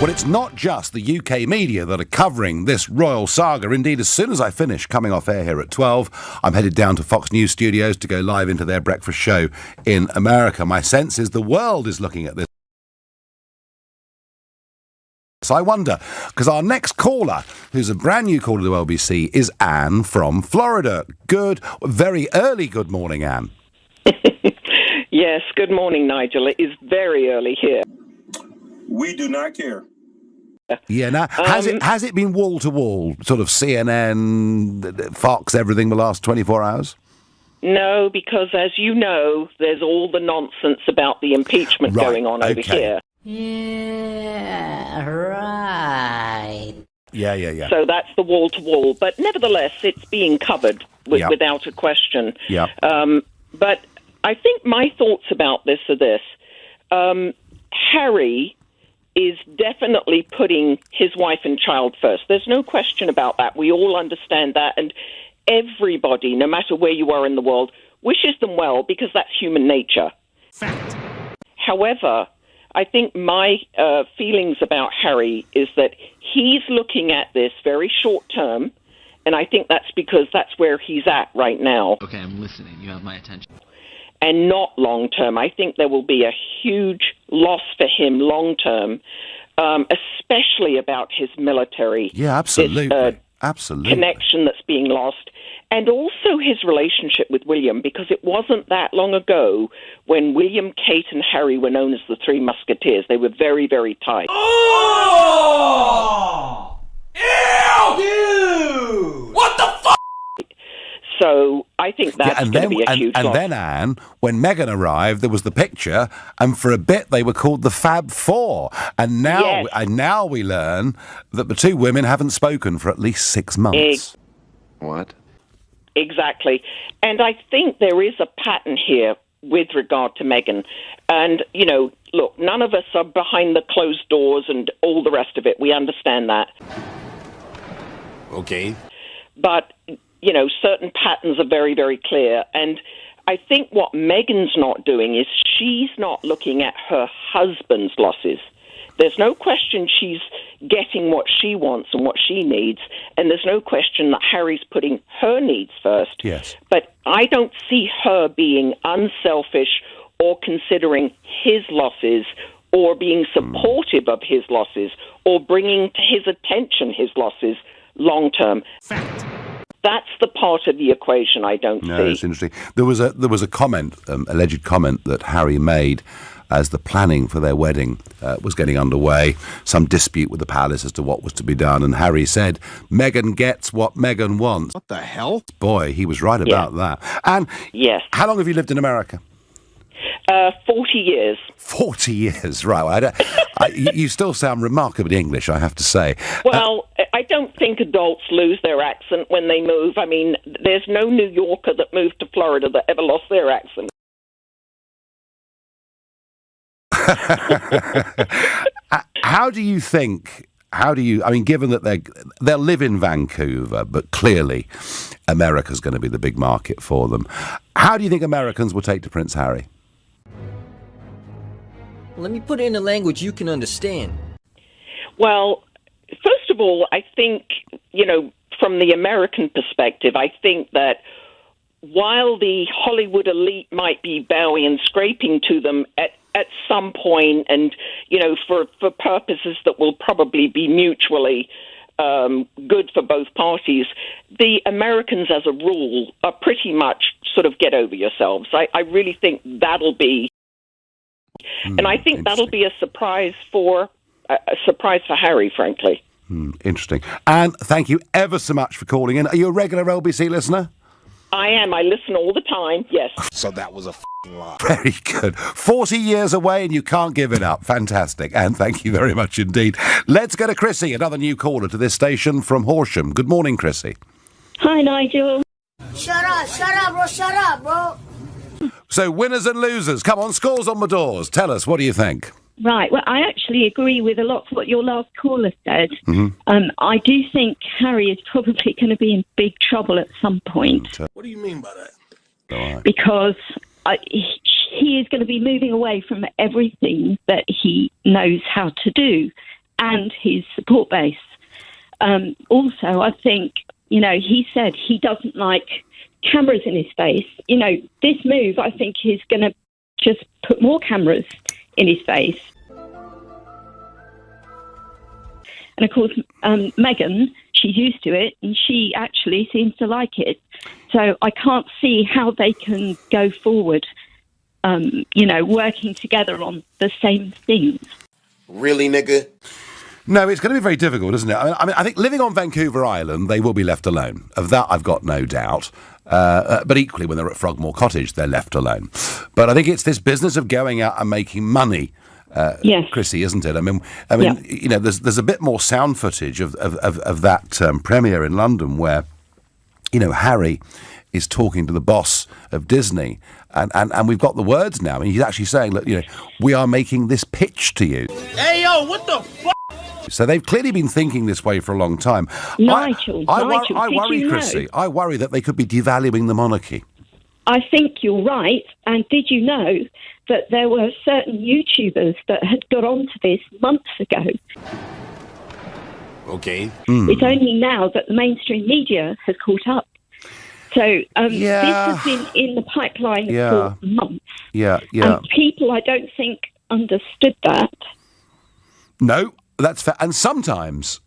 Well, it's not just the UK media that are covering this royal saga. Indeed, as soon as I finish coming off air here at 12, I'm headed down to Fox News studios to go live into their breakfast show in America. My sense is the world is looking at this. So I wonder, because our next caller, who's a brand new caller to LBC, is Anne from Florida. Very early good morning, Anne. Yes, good morning, Nigel. It is very early here. We do not care. Yeah, now, has it been wall-to-wall, sort of CNN, Fox, everything the last 24 hours? No, because as you know, there's all the nonsense about the impeachment going on over here. Yeah, right. Yeah. So that's the wall-to-wall. But nevertheless, it's being covered without a question. Yeah. But I think my thoughts about this are this. Harry is definitely putting his wife and child first. There's no question about that. We all understand that. And everybody, no matter where you are in the world, wishes them well because that's human nature. Fact. However, I think my feelings about Harry is that he's looking at this very short term, and I think that's because that's where he's at right now. Okay, I'm listening. You have my attention. And not long term. I think there will be a huge loss for him long term, especially about his military. Yeah, absolutely. Absolutely. Connection that's being lost. And also his relationship with William, because it wasn't that long ago when William, Kate, and Harry were known as the Three Musketeers. They were very, very tight. Oh! Ew! Dude! What the fuck? So I think that's going to be a huge loss. And then, Anne, when Meghan arrived, there was the picture, and for a bit they were called the Fab Four. And now we learn that the two women haven't spoken for at least 6 months. What? Exactly. And I think there is a pattern here with regard to Meghan. And, you know, look, none of us are behind the closed doors and all the rest of it. We understand that. Okay. But, you know, certain patterns are very, very clear. And I think what Meghan's not doing is she's not looking at her husband's losses. There's no question she's getting what she wants and what she needs, and there's no question that Harry's putting her needs first. Yes. But I don't see her being unselfish or considering his losses or being supportive of his losses or bringing to his attention his losses long term. Fact. That's the part of the equation I don't see. No, it's interesting. There was a comment, alleged comment that Harry made as the planning for their wedding was getting underway, some dispute with the palace as to what was to be done, and Harry said, Meghan gets what Meghan wants. What the hell? Boy, he was right about that. And yes. How long have you lived in America? 40 years. 40 years, right. Well, you still sound remarkably English, I have to say. Well, I don't think adults lose their accent when they move. I mean, there's no New Yorker that moved to Florida that ever lost their accent. How do you, I mean, given that they'll live in Vancouver, but clearly America's going to be the big market for them, how do you think Americans will take to Prince Harry? Let me put it in a language you can understand. Well, first of all, I think, you know, from the American perspective, I think that while the Hollywood elite might be bowing and scraping to them at some point, and, you know, for purposes that will probably be mutually good for both parties, the Americans, as a rule, are pretty much sort of get over yourselves. I really think that'll be, and I think that'll be a surprise for Harry, frankly. Interesting. And thank you ever so much for calling in. Are you a regular LBC listener? I am. I listen all the time, yes. So that was a lie. Very good. 40 years away and you can't give it up. Fantastic. And thank you very much indeed. Let's go to Chrissy, another new caller to this station from Horsham. Good morning, Chrissy. Hi, Nigel. Shut up, bro. So, winners and losers. Come on, scores on the doors. Tell us, what do you think? Right, well, I actually agree with a lot of what your last caller said. Mm-hmm. I do think Harry is probably going to be in big trouble at some point. What do you mean by that? Right. Because he is going to be moving away from everything that he knows how to do. and his support base. Also, I think, he said he doesn't like cameras in his face. This move, I think, is going to just put more cameras in his face. And of course, Meghan, she's used to it, and she actually seems to like it. So I can't see how they can go forward, working together on the same things. Really, nigga? No, it's going to be very difficult, isn't it? I think living on Vancouver Island, they will be left alone. Of that, I've got no doubt. But equally, when they're at Frogmore Cottage, they're left alone. But I think it's this business of going out and making money, yes, Chrissy, isn't it? I mean, yeah. There's a bit more sound footage of that premiere in London where, Harry is talking to the boss of Disney, and we've got the words now. I mean, he's actually saying, look, we are making this pitch to you. Hey, yo, what the fuck? So they've clearly been thinking this way for a long time. Nigel, I worry, Chrissy. I worry that they could be devaluing the monarchy. I think you're right. And did you know that there were certain YouTubers that had got onto this months ago? Okay. It's only now that the mainstream media has caught up. So this has been in the pipeline for months. Yeah. And people, I don't think, understood that. No, that's fair. And sometimes,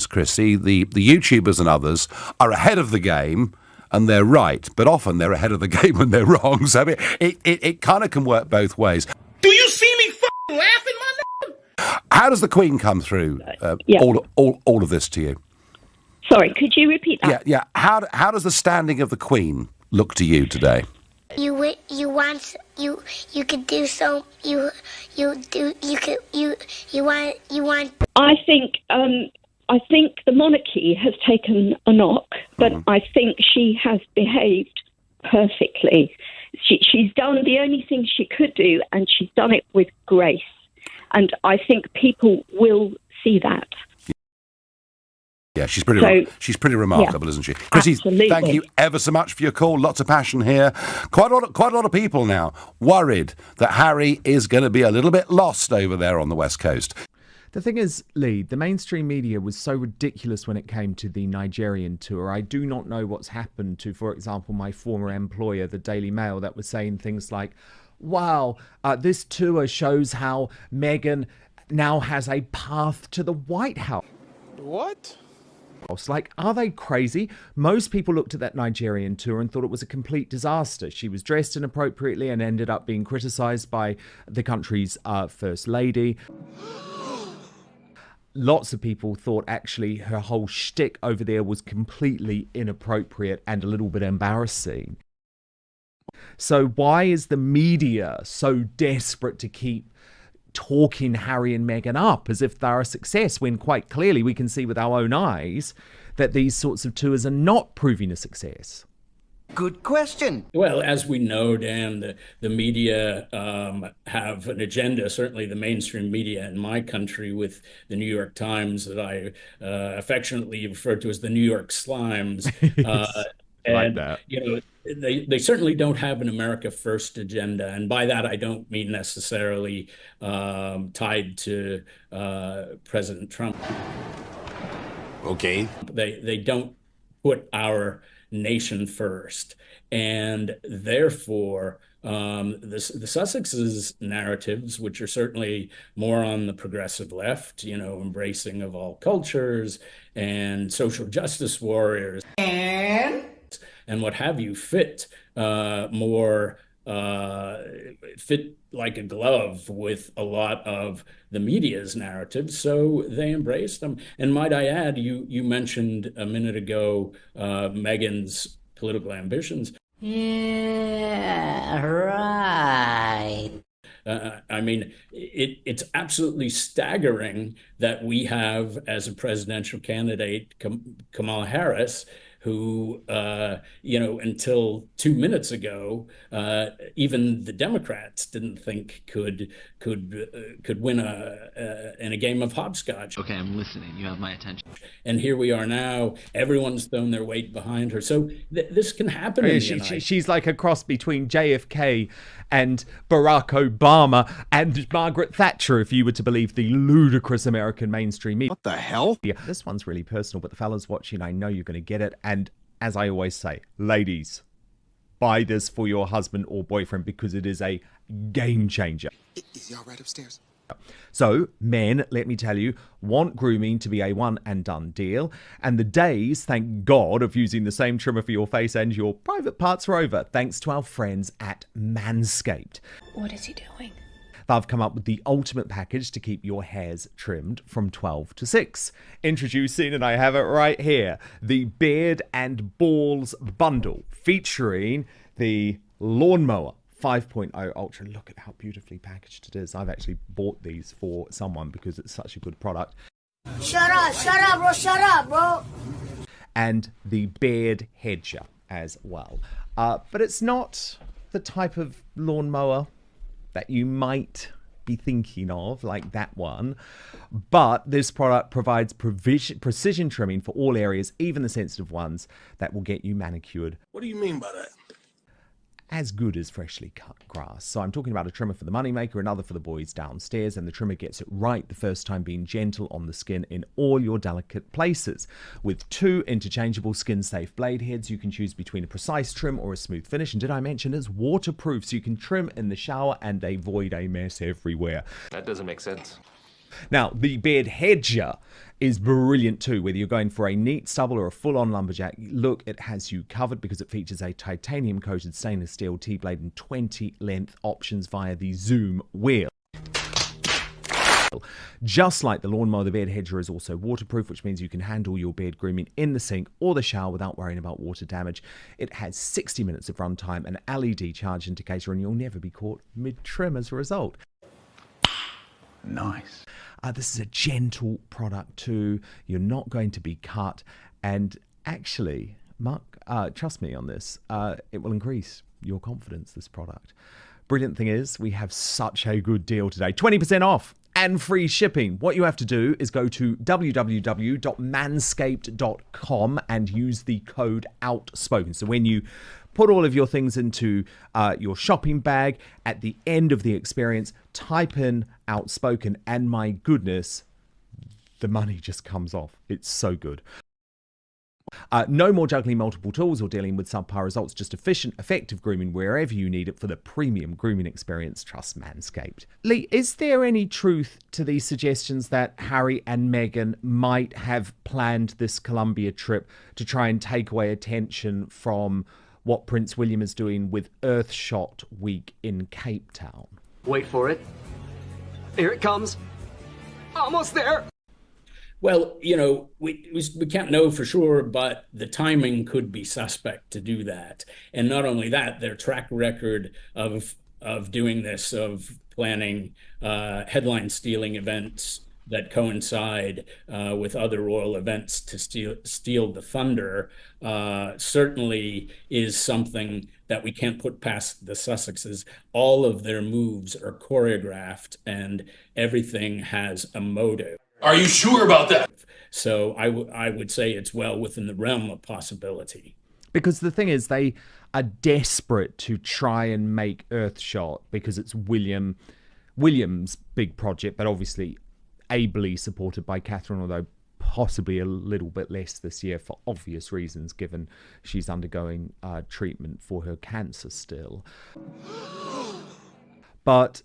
Chrissy, the YouTubers and others are ahead of the game and they're right, but often they're ahead of the game when they're wrong. So it kind of can work both ways. Do you see me fucking laughing, my nigga? How does the Queen come through all of this to you? Sorry, could you repeat that? Yeah. How does the standing of the Queen look to you today? You could do so. You want. I think the monarchy has taken a knock, but I think she has behaved perfectly. She's done the only thing she could do, and she's done it with grace. And I think people will see that. Yeah, she's pretty remarkable, isn't she? Chrissy, absolutely. Thank you ever so much for your call. Lots of passion here. Quite a lot of people now worried that Harry is going to be a little bit lost over there on the West Coast. The thing is, Lee, the mainstream media was so ridiculous when it came to the Nigerian tour. I do not know what's happened to, for example, my former employer, the Daily Mail, that was saying things like, wow, this tour shows how Meghan now has a path to the White House. What? Like, are they crazy? Most people looked at that Nigerian tour and thought it was a complete disaster. She was dressed inappropriately and ended up being criticised by the country's First Lady. Lots of people thought actually her whole shtick over there was completely inappropriate and a little bit embarrassing. So why is the media so desperate to keep talking Harry and Meghan up as if they're a success, when quite clearly we can see with our own eyes that these sorts of tours are not proving a success? Good question. Well, as we know, Dan, the media have an agenda, certainly the mainstream media in my country, with the New York Times, that I affectionately refer to as the New York Slimes. And, like that. They certainly don't have an America First agenda. And by that, I don't mean necessarily tied to President Trump. Okay. They don't put our nation first. And therefore, the Sussexes' narratives, which are certainly more on the progressive left, embracing of all cultures and social justice warriors and what have you, fit more fit like a glove with a lot of the media's narratives, so they embraced them. And might I add, you mentioned a minute ago Meghan's political ambitions. Yeah, right. I mean, it's absolutely staggering that we have, as a presidential candidate, Kamala Harris, who, until 2 minutes ago, even the Democrats didn't think could win in a game of hopscotch. Okay, I'm listening. You have my attention. And here we are now. Everyone's thrown their weight behind her. So this can happen. She's like a cross between JFK and Barack Obama and Margaret Thatcher, if you were to believe the ludicrous American mainstream media. What the hell? Yeah, this one's really personal, but the fellas watching, I know you're going to get it. And as I always say, ladies, buy this for your husband or boyfriend because it is a game changer. Is y'all right upstairs? So, men, let me tell you, want grooming to be a one and done deal. And the days, thank God, of using the same trimmer for your face and your private parts are over, thanks to our friends at Manscaped. What is he doing? They've come up with the ultimate package to keep your hairs trimmed from 12 to 6. Introducing, and I have it right here, the Beard and Balls Bundle, featuring the Lawnmower 5.0 Ultra. Look at how beautifully packaged it is. I've actually bought these for someone because it's such a good product. Shut up, bro. And the Beard Hedger as well. But it's not the type of lawnmower that you might be thinking of, like that one. But this product provides precision trimming for all areas, even the sensitive ones, that will get you manicured. What do you mean by that? As good as freshly cut grass. So I'm talking about a trimmer for the moneymaker, another for the boys downstairs, and the trimmer gets it right the first time, being gentle on the skin in all your delicate places. With 2 interchangeable skin-safe blade heads, you can choose between a precise trim or a smooth finish. And did I mention it's waterproof, so you can trim in the shower and avoid a mess everywhere. That doesn't make sense. Now, the Beard Hedger is brilliant too, whether you're going for a neat stubble or a full-on lumberjack. Look, it has you covered because it features a titanium-coated stainless steel T-blade and 20 length options via the Zoom wheel. Just like the lawnmower, the Beard Hedger is also waterproof, which means you can handle your beard grooming in the sink or the shower without worrying about water damage. It has 60 minutes of runtime, an LED charge indicator, and you'll never be caught mid-trim as a result. Nice. This is a gentle product too. You're not going to be cut. And actually, Mark, trust me on this, it will increase your confidence, this product. Brilliant thing is, we have such a good deal today. 20% off and free shipping. What you have to do is go to www.manscaped.com and use the code OUTSPOKEN. So when you put all of your things into your shopping bag, at the end of the experience, type in Outspoken, and my goodness, the money just comes off. It's so good. No more juggling multiple tools or dealing with subpar results, just efficient, effective grooming wherever you need it for the premium grooming experience. Trust Manscaped. Lee, is there any truth to these suggestions that Harry and Meghan might have planned this Colombia trip to try and take away attention from what Prince William is doing with Earthshot Week in Cape Town? Wait for it. Here it comes. Almost there. Well, we can't know for sure, but the timing could be suspect to do that. And not only that, their track record of doing this, of planning headline-stealing events that coincide with other royal events to steal the thunder, certainly is something that we can't put past the Sussexes. All of their moves are choreographed, and everything has a motive. Are you sure about that? So I would say it's well within the realm of possibility. Because the thing is, they are desperate to try and make Earthshot because it's William's big project, but obviously ably supported by Catherine, although possibly a little bit less this year for obvious reasons, given she's undergoing treatment for her cancer still. But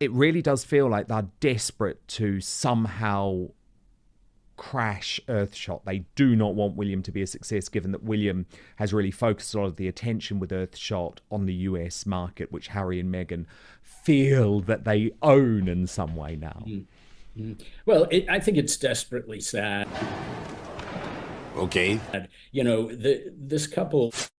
it really does feel like they're desperate to somehow crash Earthshot. They do not want William to be a success, given that William has really focused a lot of the attention with Earthshot on the US market, which Harry and Meghan feel that they own in some way now. Mm-hmm. Well, I think it's desperately sad. Okay. This couple